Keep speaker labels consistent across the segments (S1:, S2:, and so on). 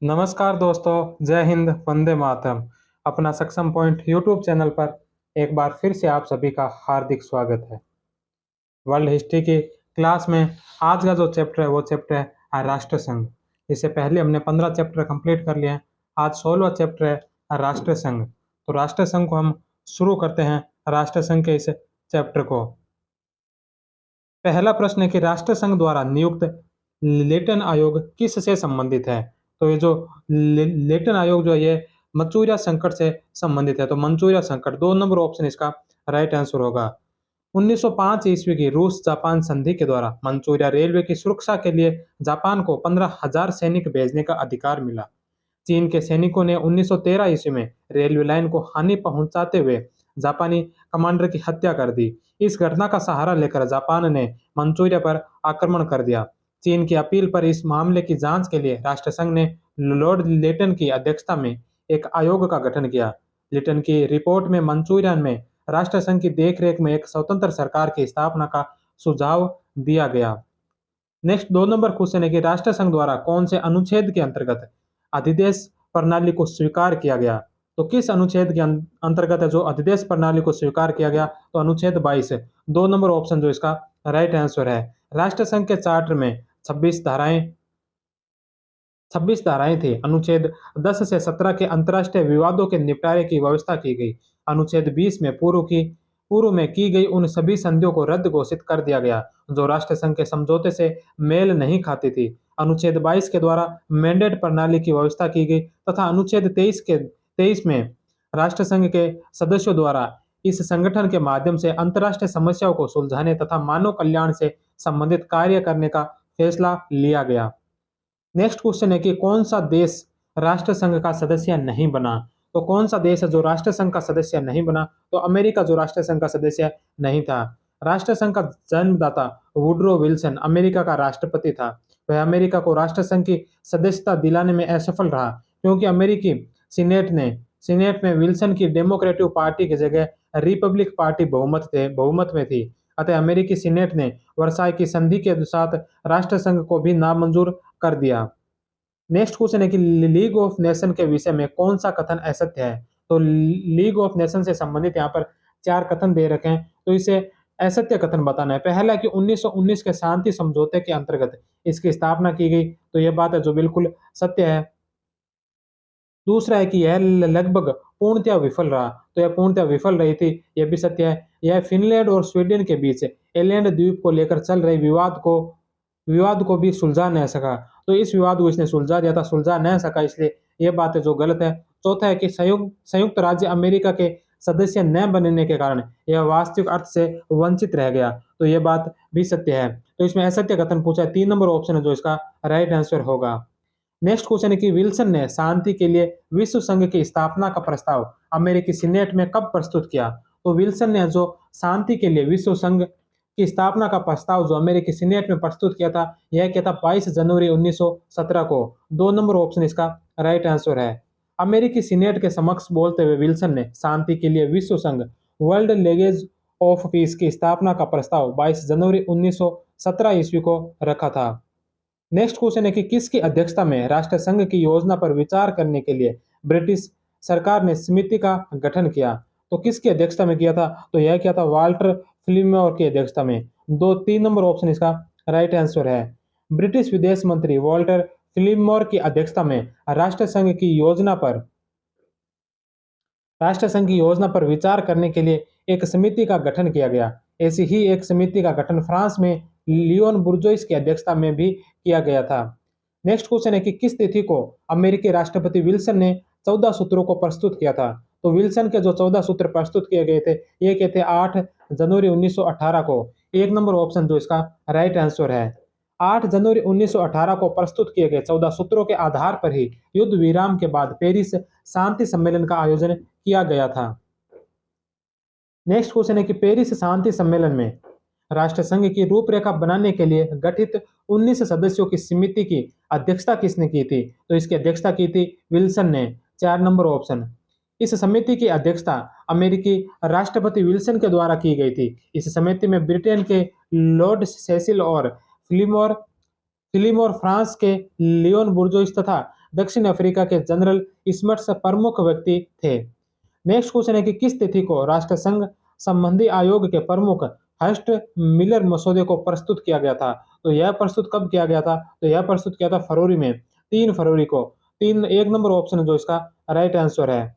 S1: नमस्कार दोस्तों, जय हिंद, वंदे मातरम। अपना सक्षम पॉइंट यूट्यूब चैनल पर एक बार फिर से आप सभी का हार्दिक स्वागत है। वर्ल्ड हिस्ट्री की क्लास में आज का जो चैप्टर है वो चैप्टर है राष्ट्र संघ। इससे पहले हमने 15 चैप्टर कंप्लीट कर लिए हैं। आज 16वां चैप्टर है राष्ट्र संघ। तो राष्ट्र संघ को हम शुरू करते हैं राष्ट्र संघ के इस चैप्टर को। पहला प्रश्न है कि राष्ट्र संघ द्वारा नियुक्त लेटन आयोग किससे संबंधित है? तो ये जो लेटन आयोग जो है ये मंचूरिया संकट से संबंधित है। तो मंचूरिया संकट 2 नंबर ऑप्शन इसका राइट आंसर होगा। 1905 ईस्वी की रूस जापान संधि के द्वारा मंचूरिया रेलवे की सुरक्षा के लिए जापान को 15,000 सैनिक भेजने का अधिकार मिला। चीन के सैनिकों ने 1913 ईस्वी में रेलवे लाइन को हानि पहुंचाते हुए जापानी कमांडर की हत्या कर दी। इस घटना का सहारा लेकर जापान ने मंचूरिया पर आक्रमण कर दिया। चीन की अपील पर इस मामले की जांच के लिए राष्ट्रसंघ ने लॉर्ड लेटन की अध्यक्षता में एक आयोग का गठन किया। लिटन की रिपोर्ट में मंचूरिया में राष्ट्रसंघ की देखरेख में एक स्वतंत्र सरकार की स्थापना का सुझाव दिया गया। नेक्स्ट 2 नंबर क्वेश्चन है कि राष्ट्रसंघ द्वारा कौन से अनुच्छेद के अंतर्गत अधिदेश प्रणाली को स्वीकार किया गया? तो किस अनुच्छेद के अंतर्गत है जो अधिदेश प्रणाली को स्वीकार किया गया? तो अनुच्छेद 22 है। 2 नंबर ऑप्शन जो इसका राइट आंसर है। राष्ट्रसंघ के चार्टर में 26 धाराएं थी। अनुच्छेद 10 से 17 के अंतर्राष्ट्रीय विवादों के निपटारे की व्यवस्था की गई। अनुच्छेद 20 में पूर्व में की गई उन सभी संधियों को रद्द घोषित कर दिया गया जो राष्ट्रसंघ के समझौते से मेल नहीं खाती थी। अनुच्छेद 22 के द्वारा मैंडेट प्रणाली की व्यवस्था की गई तथा अनुच्छेद 23 में राष्ट्रसंघ के सदस्यों द्वारा इस संगठन के माध्यम से अंतर्राष्ट्रीय समस्याओं को सुलझाने तथा मानव कल्याण से संबंधित कार्य करने का फैसला लिया गया। नेक्स्ट क्वेश्चन है कि कौन सा देश राष्ट्र संघ का सदस्य नहीं बना? तो कौन सा देश है जो राष्ट्र संघ का सदस्य नहीं बना? तो अमेरिका जो राष्ट्र संघ का सदस्य नहीं था। राष्ट्र संघ का जन्मदाता वुडरो विल्सन अमेरिका का राष्ट्रपति था। वह अमेरिका को राष्ट्र संघ की सदस्यता दिलाने में असफल रहा क्योंकि अमेरिकी सीनेट में विल्सन की डेमोक्रेटिक पार्टी की जगह रिपब्लिक पार्टी बहुमत में थी। अतः अमेरिकी सीनेट ने वर्साई की संधि के साथ राष्ट्र संघ को भी नामंजूर कर दिया। नेक्स्ट क्वेश्चन है कि लीग ऑफ नेशन के विषय में कौन सा कथन असत्य है? तो लीग ऑफ नेशन से संबंधित यहाँ पर 4 कथन दे रखे हैं, तो इसे असत्य कथन बताना है। पहला कि 1919 के शांति समझौते के अंतर्गत इसकी स्थापना की गई, तो यह बात है जो बिल्कुल सत्य है। दूसरा है कि यह लगभग पूर्णतया विफल रहा, तो यह पूर्णतया विफल रही थी, यह भी सत्य है। यह फिनलैंड और स्वीडन के बीच एलैंड द्वीप को लेकर चल रहे विवाद को भी सुलझा नहीं सका, तो इस विवाद को इसने सुलझा दिया था, सुलझा नहीं सका, इसलिए यह बात है जो गलत है। चौथा है कि संयुक्त राज्य अमेरिका के सदस्य न बनने के कारण यह वास्तविक अर्थ से वंचित रह गया, तो यह बात भी सत्य है। तो इसमें असत्य कथन पूछा है। 3 नंबर ऑप्शन है जो इसका राइट आंसर होगा। नेक्स्ट क्वेश्चन है कि विल्सन ने शांति के लिए विश्व संघ की स्थापना का प्रस्ताव अमेरिकी सीनेट में कब प्रस्तुत किया? तो विल्सन ने जो शांति के लिए विश्व संघ की स्थापना का प्रस्ताव जो अमेरिकी सीनेट में प्रस्तुत किया था, यह किया था 22 जनवरी 1917 को। 2 नंबर ऑप्शन इसका राइट आंसर है। अमेरिकी सीनेट के समक्ष बोलते हुए विल्सन ने शांति के लिए विश्व संघ वर्ल्ड लेगेज ऑफ पीस की स्थापना का प्रस्ताव 22 जनवरी 1917 ईस्वी को रखा था। नेक्स्ट क्वेश्चन है कि किसकी अध्यक्षता में राष्ट्रसंघ की योजना पर विचार करने के लिए ब्रिटिश सरकार ने समिति का गठन किया? तो किसकी अध्यक्षता में किया था? तो यह किया था वाल्टर फिलिमोर की अध्यक्षता में। 3 नंबर ऑप्शन इसका राइट आंसर है। ब्रिटिश विदेश मंत्री वाल्टर फिलिमोर की अध्यक्षता में राष्ट्रसंघ की योजना पर विचार करने के लिए एक समिति का गठन किया गया। ऐसी ही एक समिति का गठन फ्रांस में लियोन बुर्जोइस की अध्यक्षता में भी किया गया था। नेक्स्ट क्वेश्चन है कि किस तिथि को अमेरिकी राष्ट्रपति विल्सन ने 14 सूत्रों को प्रस्तुत किया था? तो विल्सन के जो 14 सूत्र प्रस्तुत किए गए थे, ये क्या थे? 8 जनवरी 1918 को। 1 नंबर ऑप्शन जो इसका राइट आंसर है। 8 जनवरी 1918 को प्रस्तुत किए गए 14 सूत्रों के आधार पर ही युद्ध विराम के बाद पेरिस शांति सम्मेलन का आयोजन किया गया था। नेक्स्ट क्वेश्चन है कि पेरिस शांति सम्मेलन में राष्ट्रसंघ की रूपरेखा बनाने के लिए गठित 19 सदस्यों की समिति की अध्यक्षता किसने की थी? तो इसकी अध्यक्षता की थी विल्सन ने। 4 नंबर ऑप्शन। इस समिति की अध्यक्षता अमेरिकी राष्ट्रपति विल्सन के द्वारा की गई थी। इस समिति में ब्रिटेन के लॉर्ड सेसिल और फिलिमोर फ्रांस के लियोन बुर्जोइस तथा दक्षिण अफ्रीका के जनरल स्मट्स प्रमुख व्यक्ति थे। नेक्स्ट क्वेश्चन है कि किस तिथि को राष्ट्रसंघ संबंधी आयोग के प्रमुख हर्स्ट मिलर मसौदे को प्रस्तुत किया गया था? तो यह प्रस्तुत कब किया गया था? तो यह प्रस्तुत किया था फरवरी में, 3 फरवरी को। तीन, एक नंबर ऑप्शन जो इसका राइट आंसर है।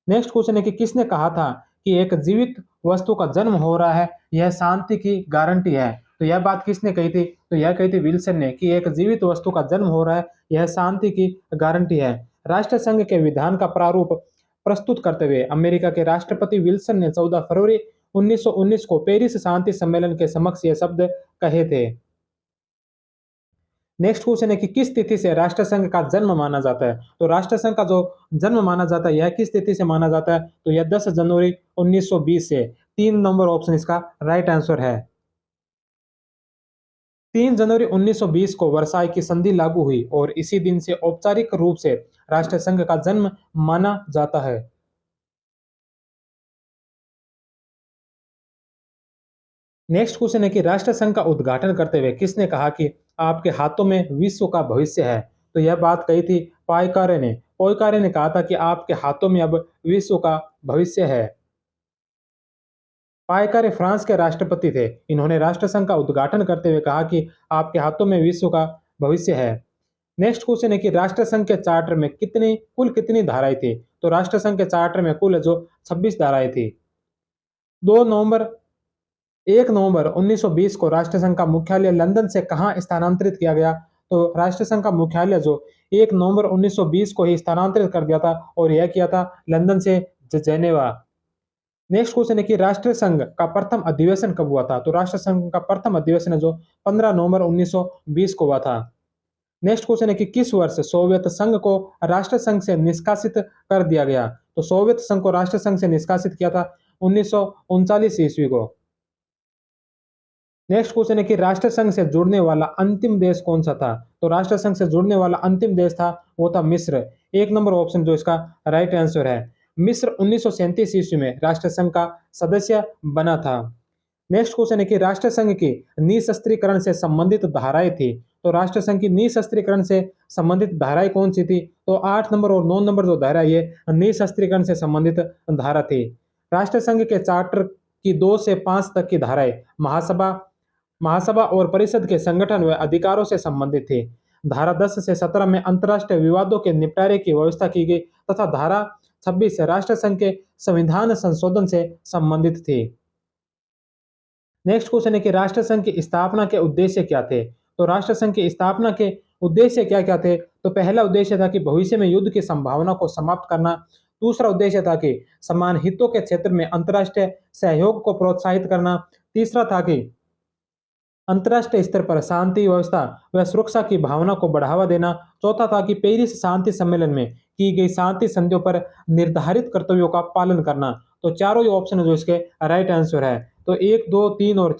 S1: नेक्स्ट क्वेश्चन है कि किसने कहा था कि एक जीवित वस्तु का जन्म हो रहा है, यह शांति की गारंटी है? तो यह बात किसने कही थी? तो यह कही थी विल्सन ने कि एक जीवित वस्तु का जन्म हो रहा है, यह शांति की गारंटी है। राष्ट्रसंघ के विधान का प्रारूप प्रस्तुत करते हुए अमेरिका के राष्ट्रपति विल्सन ने 14 फरवरी 1919 को पेरिस शांति सम्मेलन के समक्ष ये शब्द कहे थे। नेक्स्ट क्वेश्चन है कि किस तिथि से राष्ट्रसंघ का जन्म माना जाता है? तो राष्ट्रसंघ का जो जन्म माना जाता है यह किस तिथि से माना जाता है? तो यह 10 जनवरी 1920 से। 3 नंबर ऑप्शन इसका राइट आंसर है। 3 जनवरी 1920 को वर्साई की संधि लागू हुई और इसी दिन से औपचारिक रूप से राष्ट्रसंघ का जन्म माना जाता है। नेक्स्ट क्वेश्चन है कि राष्ट्रसंघ का उद्घाटन करते हुए किसने कहा कि आपके हाथों में विश्व का भविष्य है? तो यह बात कही थी पायकारे ने। पोयकारे ने कहा था कि आपके हाथों में अब विश्व का भविष्य है। पायकारे फ्रांस के राष्ट्रपति थे। इन्होंने राष्ट्रसंघ का उद्घाटन करते हुए कहा कि आपके हाथों में विश्व का भविष्य है। नेक्स्ट क्वेश्चन है कि राष्ट्रसंघ के चार्टर में कुल कितनी धाराएं थी? तो राष्ट्रसंघ के चार्टर में कुल जो 26 धाराएं थी। 2 नवंबर 1 नवंबर 1920 को राष्ट्रसंघ का मुख्यालय लंदन से कहाँ स्थानांतरित किया गया? तो राष्ट्रसंघ का मुख्यालय जो 1 नवंबर 1920 को ही स्थानांतरित कर दिया था और यह किया था लंदन से जेनेवा। नेक्स्ट क्वेश्चन है कि राष्ट्रसंघ का प्रथम अधिवेशन कब हुआ था? तो राष्ट्रसंघ का प्रथम अधिवेशन है जो 15 नवंबर 1920 को हुआ था। नेक्स्ट क्वेश्चन है कि किस वर्ष सोवियत संघ को राष्ट्रसंघ से निष्कासित कर दिया गया? तो सोवियत संघ को राष्ट्रसंघ से निष्कासित किया था 1939 ईस्वी को। नेक्स्ट क्वेश्चन है कि राष्ट्रसंघ से जुड़ने वाला अंतिम देश कौन सा था? तो राष्ट्रसंघ से जुड़ने वाला अंतिम देश था वो था मिस्र। 1 नंबर ऑप्शन जो इसका राइट आंसर है। मिस्र 1937 ईस्वी में राष्ट्रसंघ का सदस्य बना था। नेक्स्ट क्वेश्चन है कि राष्ट्रसंघ की निशस्त्रीकरण से संबंधित धाराएं थी। तो राष्ट्रसंघ की निशस्त्रीकरण से संबंधित धाराएं कौन सी थी? तो 8 नंबर और 9 नंबर जो धारा है ये निशस्त्रीकरण से संबंधित धारा थी। राष्ट्रसंघ के चार्टर की 2 से 5 तक की धाराएं महासभा महासभा और परिषद के संगठन व अधिकारों से संबंधित थी। धारा 10 से 17 में अंतर्राष्ट्रीय विवादों के निपटारे की व्यवस्था की गई तथा धारा 26 से राष्ट्रसंघ के संविधान संशोधन से संबंधित थी। नेक्स्ट क्वेश्चन है कि राष्ट्रसंघ की स्थापना के उद्देश्य क्या थे? तो राष्ट्रसंघ की स्थापना के उद्देश्य क्या क्या थे? तो पहला उद्देश्य था कि भविष्य में युद्ध की संभावना को समाप्त करना। दूसरा उद्देश्य था कि समान हितों के क्षेत्र में अंतर्राष्ट्रीय सहयोग को प्रोत्साहित करना। तीसरा था कि अंतर्राष्ट्रीय स्तर पर शांति व्यवस्था व सुरक्षा की भावना को बढ़ावा देना। चौथा था कि पेरिस शांति सम्मेलन में की गई शांति संधियों पर निर्धारित कर्तव्यों का पालन करना। तो चारों ही ऑप्शन जो इसके राइट आंसर है। तो 1, 2, 3 और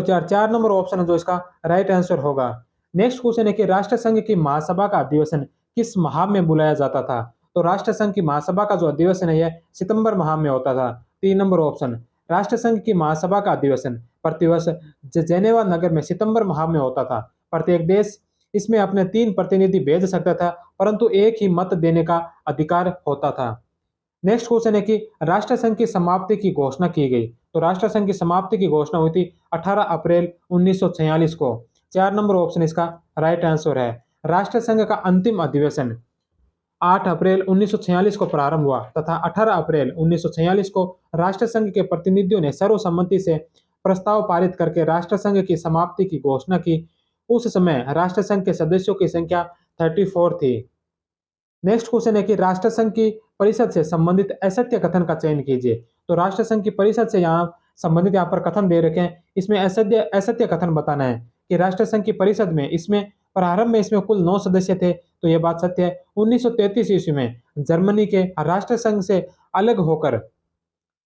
S1: 4, 4 नंबर ऑप्शन जो इसका राइट आंसर होगा। नेक्स्ट क्वेश्चन है कि राष्ट्रसंघ की महासभा का अधिवेशन किस माह में बुलाया जाता था? तो राष्ट्रसंघ की महासभा का जो अधिवेशन है यह सितंबर माह में होता था। 3 नंबर ऑप्शन। राष्ट्रसंघ की महासभा का अधिवेशन प्रतिवर्ष जेनेवा नगर में सितंबर माह में होता था। प्रत्येक देश इसमें अपने 3 प्रतिनिधि भेज सकता था परंतु एक ही मत देने का अधिकार होता था। नेक्स्ट क्वेश्चन है कि राष्ट्रसंघ की समाप्ति की घोषणा की गई। तो राष्ट्रसंघ की समाप्ति की घोषणा हुई थी 18 अप्रैल 1946 को। 4 नंबर ऑप्शन इसका राइट आंसर है। राष्ट्रसंघ का अंतिम अधिवेशन 8 अप्रैल 1946 को प्रारंभ हुआ तथा 18 अप्रैल 1946 को राष्ट्रसंघ के प्रतिनिधियों ने सर्वसम्मति से प्रस्ताव पारित करके राष्ट्रसंघ की समाप्ति की घोषणा की। उस समय राष्ट्रसंघ के सदस्यों की संख्या 34 थी। नेक्स्ट क्वेश्चन है कि राष्ट्रसंघ की परिषद से संबंधित असत्य कथन का चयन कीजिए। तो राष्ट्रसंघ की परिषद से यहाँ संबंधित यहाँ पर कथन दे रखे हैं, इसमें असत्य असत्य कथन बताना है कि राष्ट्रसंघ की परिषद में इसमें प्रारंभ में इसमें कुल 9 सदस्य थे। तो यह बात सत्य है। 1933 ईस्वी में जर्मनी के राष्ट्रसंघ से अलग होकर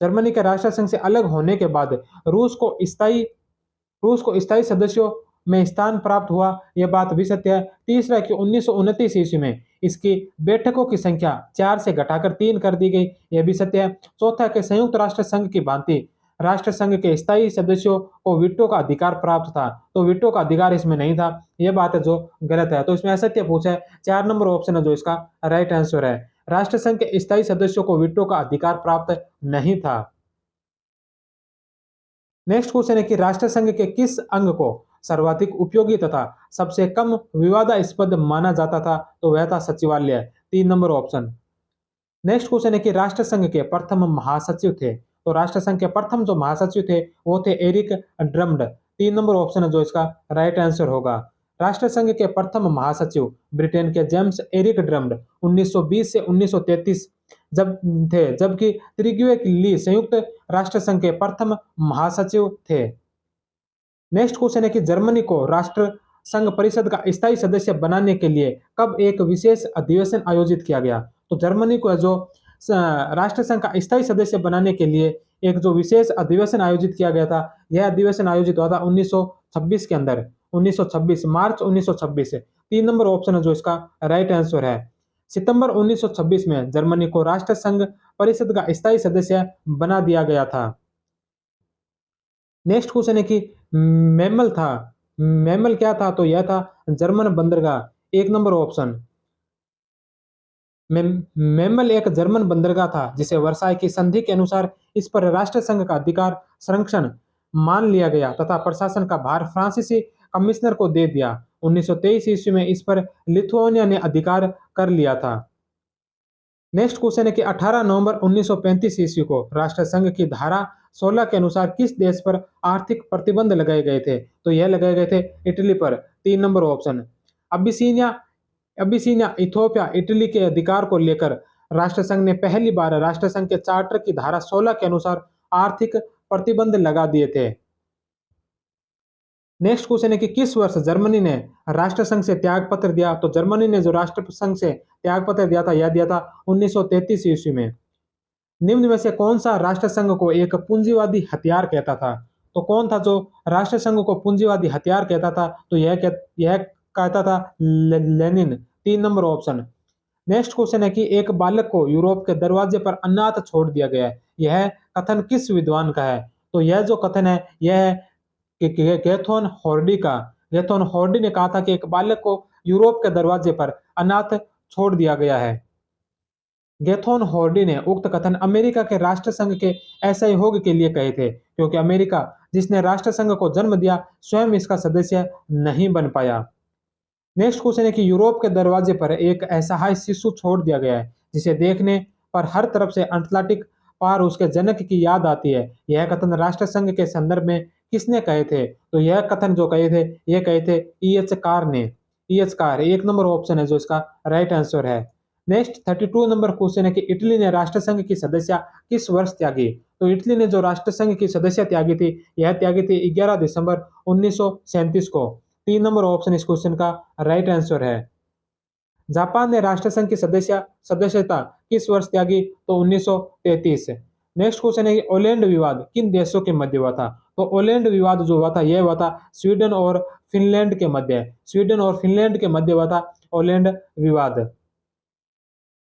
S1: जर्मनी के राष्ट्रसंघ से अलग होने के बाद रूस को स्थायी सदस्यों में स्थान प्राप्त हुआ, यह बात भी सत्य है। तीसरा कि 1929 ईस्वी में इसकी बैठकों की संख्या 4 से घटाकर 3 कर दी गई, यह भी सत्य है। चौथा कि संयुक्त राष्ट्र संघ की भांति राष्ट्र संघ के स्थायी सदस्यों को वीटो का अधिकार प्राप्त था, तो वीटो का अधिकार इसमें नहीं था। यह बात है जो गलत है, तो इसमें असत्य पूछा है। 4 नंबर ऑप्शन है जो इसका राइट आंसर है। राष्ट्र संघ के स्थायी सदस्यों को वीटो का अधिकार प्राप्त नहीं था। नेक्स्ट क्वेश्चन है कि राष्ट्र संघ के किस अंग को सर्वाधिक उपयोगी तथा सबसे कम विवादास्पद माना जाता था, तो वह था सचिवालय। 3 नंबर ऑप्शन। नेक्स्ट क्वेश्चन है कि राष्ट्र संघ के प्रथम महासचिव थे, तो राष्ट्र संघ के प्रथम जो महासचिव थे वो थे एरिक ड्रम्ड। 3 नंबर ऑप्शन है जो इसका राइट आंसर होगा। राष्ट्र संघ के प्रथम महासचिव ब्रिटेन के जेम्स एरिक ड्रम्ड 1920 से 1933 जब थे, जबकि त्रिग्वे ली संयुक्त राष्ट्र संघ के प्रथम महासचिव थे। नेक्स्ट क्वेश्चन है कि जर्मनी को राष्ट्र संघ परिषद का स्थायी सदस्य बनाने के लिए कब एक विशेष अधिवेशन आयोजित किया गया, तो जर्मनी को जो राष्ट्र संघ का स्थायी सदस्य बनाने के लिए एक जो विशेष अधिवेशन आयोजित किया गया था, यह अधिवेशन आयोजित हुआ था 1926 के अंदर। 1926 मार्च 1926। 3 नंबर ऑप्शन है जो इसका राइट आंसर है। सितंबर 1926 में जर्मनी को राष्ट्र संघ परिषद का स्थायी सदस्य बना दिया गया था। नेक्स्ट क्वेश्चन है कि मैमल था, मैमल क्या था, तो यह था जर्मन बंदरगाह। 1 नंबर ऑप्शन। मैमल एक जर्मन बंदरगाह था जिसे वर्साई की संधि के अनुसार इस पर राष्ट्र संघ का अधिकार संरक्षण मान लिया गया तथा प्रशासन का भार फ्रांसीसी कमिश्नर को दे दिया। 1923 ईस्वी में इस पर लिथुआनिया ने अधिकार कर लिया था। नेक्स्ट क्वेश्चन है कि 18 नवंबर 1935 ईस्वी को राष्ट्र संघ की धारा 16 के अनुसार किस देश पर आर्थिक प्रतिबंध लगाए गए थे, तो यह लगाए गए थे इटली पर। 3 number option. Abyssinia Abyssinia Ethiopia Italy के अधिकार को लेकर राष्ट्र संघ ने पहली बार राष्ट्र संघ के चार्टर की धारा 16 के अनुसार आर्थिक प्रतिबंध लगा दिए थे। नेक्स्ट क्वेश्चन है कि किस वर्ष जर्मनी ने राष्ट्र संघ से त्याग पत्र दिया, तो जर्मनी ने जो राष्ट्र संघ से त्याग पत्र दिया था यह दिया था 1933 ईस्वी में। निम्न में से कौन सा राष्ट्र संघ को एक पूंजीवादी हथियार कहता था, तो कौन था जो राष्ट्र संघ को पूंजीवादी हथियार कहता था, तो यह कहता था Lenin. 3 number option. Next question है कि एक बालक को यूरोप के दरवाजे पर अनाथ छोड़ दिया गया है, यह कथन किस विद्वान का है, तो यह जो कथन है यह है कि गैथोन हॉर्डी का। गैथोन हॉर्डी ने कहा था कि एक बालक को यूरोप के दरवाजे पर अनाथ छोड़ दिया गया है। गैथोन हॉर्डी ने उक्त कथन अमेरिका के राष्ट्र संघ के असहयोग के लिए कहे थे, क्योंकि अमेरिका जिसने राष्ट्र संघ को जन्म दिया स्वयं इसका सदस्य नहीं बन पाया। नेक्स्ट क्वेश्चन है कि यूरोप के दरवाजे पर एक असहाय शिशु छोड़ दिया गया है जिसे देखने पर हर तरफ से अटलांटिक पार उसके जनक की याद आती है, यह कथन राष्ट्र संघ के संदर्भ में किसने कहे थे, तो यह कथन जो कहे थे यह कहे थे ई.एच. कार ने। ई.एच. कार 1 नंबर ऑप्शन है जो इसका राइट आंसर है। नेक्स्ट 32 नंबर क्वेश्चन है कि इटली ने राष्ट्र संघ की सदस्यता किस वर्ष त्यागी, तो इटली ने जो राष्ट्र संघ की सदस्यता त्यागी थी यह त्यागी थी 11 दिसंबर 1937 को। 3 नंबर ऑप्शन इस क्वेश्चन का राइट आंसर है। जापान ने राष्ट्र संघ की सदस्यता किस वर्ष त्यागी, तो 1933। नेक्स्ट क्वेश्चन है कि ओलैंड विवाद किन देशों के मध्य हुआ था, तो ओलैंड विवाद जो हुआ था यह हुआ था स्वीडन और फिनलैंड के मध्य। स्वीडन और फिनलैंड के मध्य हुआ था ओलैंड विवाद।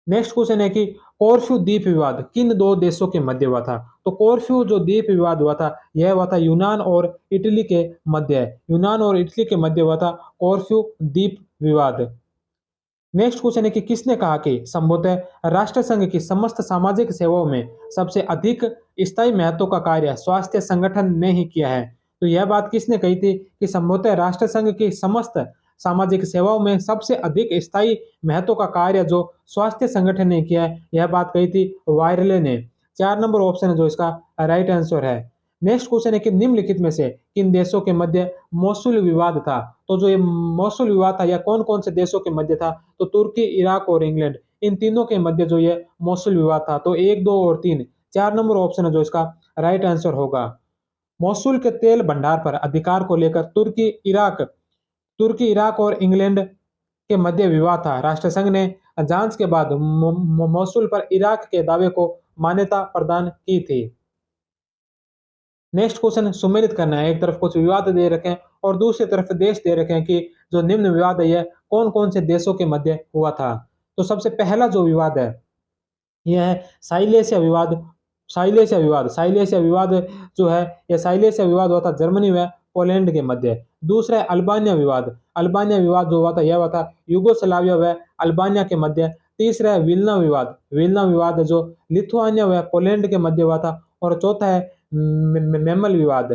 S1: नेक्स्ट क्वेश्चन है कि कोरफू द्वीप विवाद किन दो देशों के मध्य हुआ था, तो कोरफू जो द्वीप विवाद हुआ था यह हुआ था यूनान और इटली के मध्य। यूनान और इटली के मध्य हुआ था कोरफू द्वीप विवाद। नेक्स्ट क्वेश्चन है कि किसने कहा कि संभवतः राष्ट्र संघ की समस्त सामाजिक सेवाओं में सबसे अधिक स्थायी महत्व का कार्य स्वास्थ्य संगठन ने ही किया है, तो यह बात किसने कही थी कि संभवतः राष्ट्र संघ की समस्त सामाजिक सेवाओं में सबसे अधिक स्थायी महत्व का कार्य जो स्वास्थ्य संगठन ने किया है, यह बात कही थी वायरले ने। 4 नंबर ऑप्शन है जो इसका राइट आंसर है। नेक्स्ट क्वेश्चन है कि निम्नलिखित में से किन देशों के मध्य मौसूल विवाद था, तो जो ये मौसूल विवाद था यह कौन कौन से देशों के मध्य था, तो तुर्की, इराक और इंग्लैंड, इन तीनों के मध्य जो ये मौसूल विवाद था। तो 1, 2 और 3, 4 नंबर ऑप्शन है जो इसका राइट आंसर होगा। मौसूल के तेल भंडार पर अधिकार को लेकर तुर्की, इराक और इंग्लैंड के मध्य विवाद था। राष्ट्र संघ ने जांच के बाद मौसूल पर इराक के दावे को मान्यता प्रदान की थी। नेक्स्ट क्वेश्चन सुमेलित करना है, एक तरफ कुछ विवाद दे रखे हैं और दूसरी तरफ देश दे रखे हैं कि जो निम्न विवाद है यह कौन कौन से देशों के मध्य हुआ था। तो सबसे पहला जो विवाद है यह है साइलेसिया विवाद साइलेशिया विवाद जो है, ये साइलेशिया विवाद हुआ था जर्मनी व पोलैंड के मध्य। दूसरा है अल्बानिया विवाद। अल्बानिया विवाद जो हुआ था यह हुआ था यूगोस्लाविया व अल्बानिया के मध्य। तीसरा है विल्ना विवाद। विल्ना विवाद जो लिथुआनिया व पोलैंड के मध्य हुआ था। और चौथा है मेमल विवाद।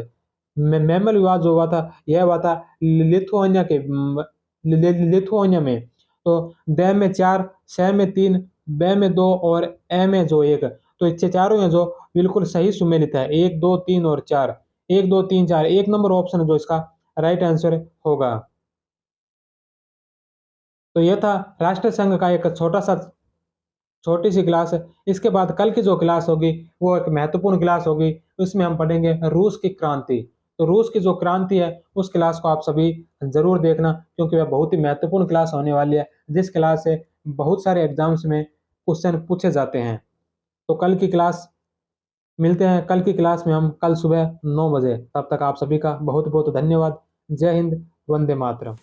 S1: मेमल विवाद जो हुआ था यह हुआ था लिथुआनिया में। तो ड में 4, स में 3, ब में 2 और ए में जो 1। तो ये चारों हैं जो बिल्कुल सही सुमेलित है, 1, 2, 3 और 4। 1, 2, 3, 4, 1 नंबर ऑप्शन जो इसका राइट आंसर होगा। तो यह था राष्ट्र संघ का एक छोटी सी क्लास है। इसके बाद कल की जो क्लास होगी वो एक महत्वपूर्ण क्लास होगी। उसमें हम पढ़ेंगे रूस की क्रांति। तो रूस की जो क्रांति है उस क्लास को आप सभी जरूर देखना, क्योंकि वह बहुत ही महत्वपूर्ण क्लास होने वाली है, जिस क्लास से बहुत सारे एग्जाम्स में क्वेश्चन पूछे जाते हैं। तो कल की क्लास मिलते हैं, कल की क्लास में हम कल सुबह 9 बजे। तब तक आप सभी का बहुत बहुत धन्यवाद। जय हिंद, वंदे मातरम।